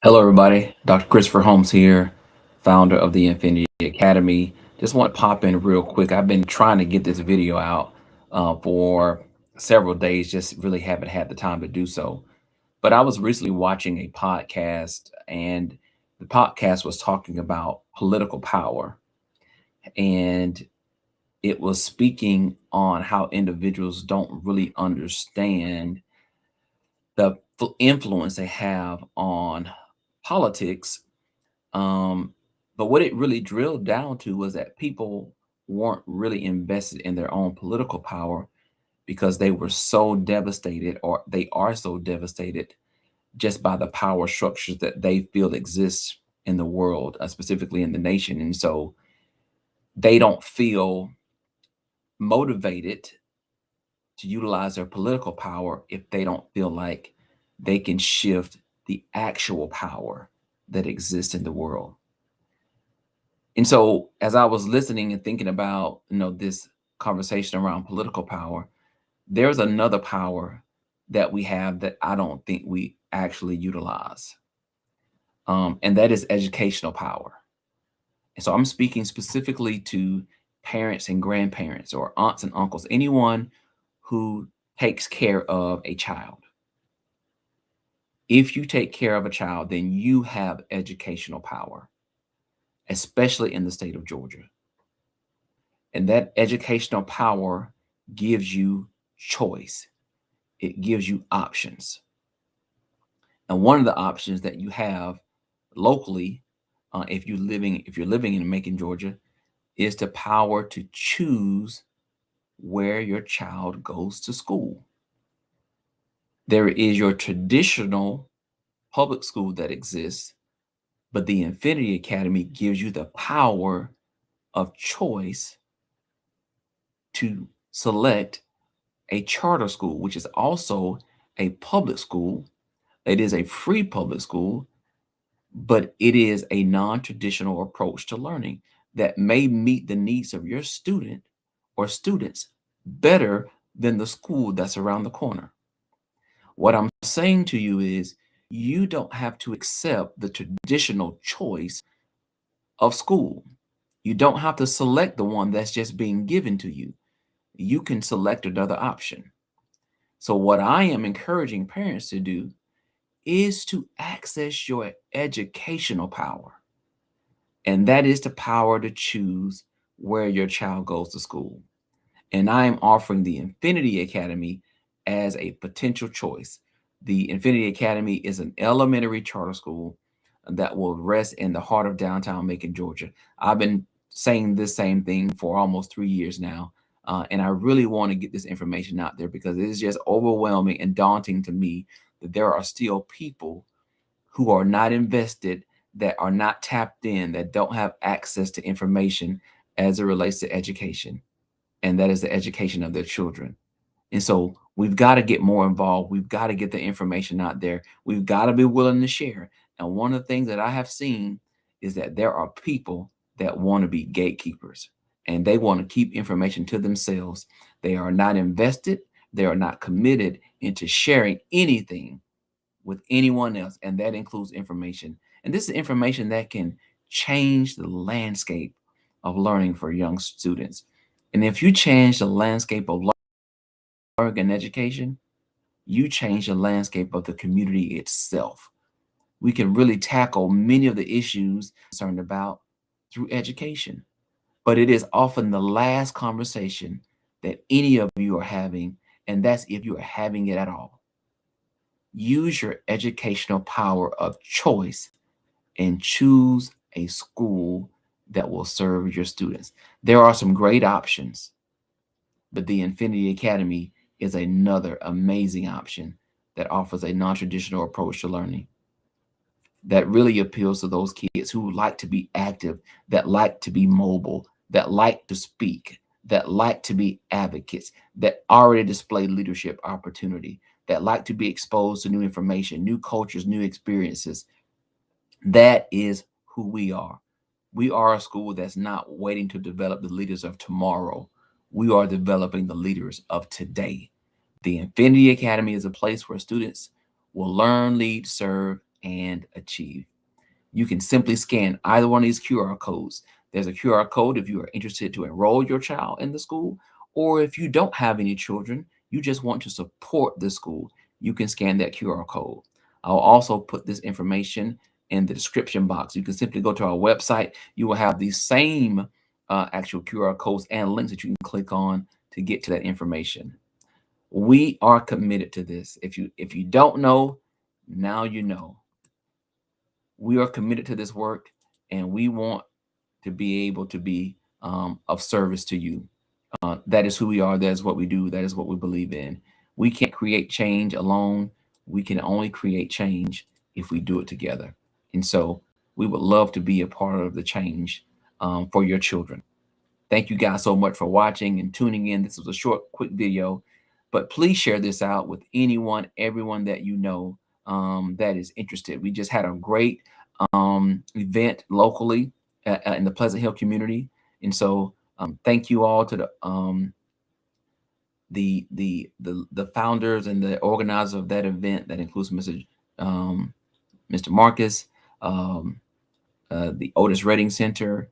Hello, everybody. Dr. Christopher Holmes here, founder of the Infinity Academy. Just want to pop in real quick. I've been trying to get this video out for several days, just really haven't had the time to do so. But I was recently watching a podcast, and the podcast was talking about political power. And it was speaking on how individuals don't really understand the influence they have on politics. But what it really drilled down to was that people weren't really invested in their own political power because they were so devastated, or they are so devastated just by the power structures that they feel exist in the world, specifically in the nation. And so they don't feel motivated to utilize their political power if they don't feel like they can shift the actual power that exists in the world. And so as I was listening and thinking about, this conversation around political power, there's another power that we have that I don't think we actually utilize. And that is educational power. And so I'm speaking specifically to parents and grandparents or aunts and uncles, anyone who takes care of a child. If you take care of a child, then you have educational power, especially in the state of Georgia. And that educational power gives you choice. It gives you options. And one of the options that you have locally, if you're living in Macon, Georgia, is the power to choose where your child goes to school. There is your traditional public school that exists, but the Infinity Academy gives you the power of choice to select a charter school, which is also a public school. It is a free public school, but it is a non-traditional approach to learning that may meet the needs of your student or students better than the school that's around the corner. What I'm saying to you is you don't have to accept the traditional choice of school. You don't have to select the one that's just being given to you. You can select another option. So, what I am encouraging parents to do is to access your educational power. And that is the power to choose where your child goes to school. And I am offering the Infinity Academy as a potential choice. The Infinity Academy is an elementary charter school that will rest in the heart of downtown Macon, Georgia. I've been saying this same thing for almost 3 years now. And I really want to get this information out there because it is just overwhelming and daunting to me that there are still people who are not invested, that are not tapped in, that don't have access to information as it relates to education. And that is the education of their children. And so we've got to get more involved. We've got to get the information out there. We've got to be willing to share. And one of the things that I have seen is that there are people that want to be gatekeepers and they want to keep information to themselves. They are not invested, they are not committed into sharing anything with anyone else. And that includes information. And this is information that can change the landscape of learning for young students. And if you change the landscape of learning and education, you change the landscape of the community itself. We can really tackle many of the issues concerned about through education. But it is often the last conversation that any of you are having, and that's if you are having it at all. Use your educational power of choice and choose a school that will serve your students. There are some great options, but the Infinity Academy is another amazing option that offers a non-traditional approach to learning that really appeals to those kids who like to be active, that like to be mobile, that like to speak, that like to be advocates, that already display leadership opportunity, that like to be exposed to new information, new cultures, new experiences. That is who we are. We are a school that's not waiting to develop the leaders of tomorrow. We are developing the leaders of today. The Infinity Academy is a place where students will learn, lead, serve, and achieve. You can simply scan either one of these QR codes. There's a QR code if you are interested to enroll your child in the school, or if you don't have any children, you just want to support the school, you can scan that QR code. I'll also put this information in the description box. You can simply go to our website. You will have these same actual QR codes and links that you can click on to get to that information. We are committed to this. If you don't know, now you know. We are committed to this work, and we want to be able to be of service to you. That is who we are. That is what we do. That is what we believe in. We can't create change alone. We can only create change if we do it together. And so we would love to be a part of the change for your children. Thank you guys so much for watching and tuning in. This was a short, quick video, but please share this out with anyone, everyone that you know that is interested. We just had a great event locally in the Pleasant Hill community, and so thank you all to the founders and the organizers of that event. That includes Mr. Marcus, the Otis Redding Center,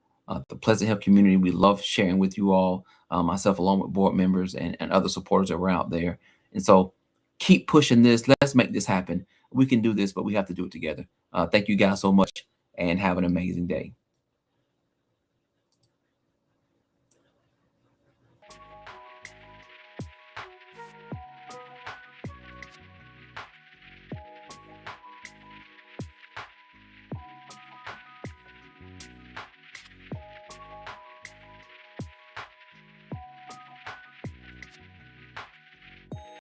the Pleasant Hill community. We love sharing with you all, myself along with board members and other supporters that were out there. And so keep pushing this. Let's make this happen. We can do this, but we have to do it together. Thank you guys so much, and have an amazing day.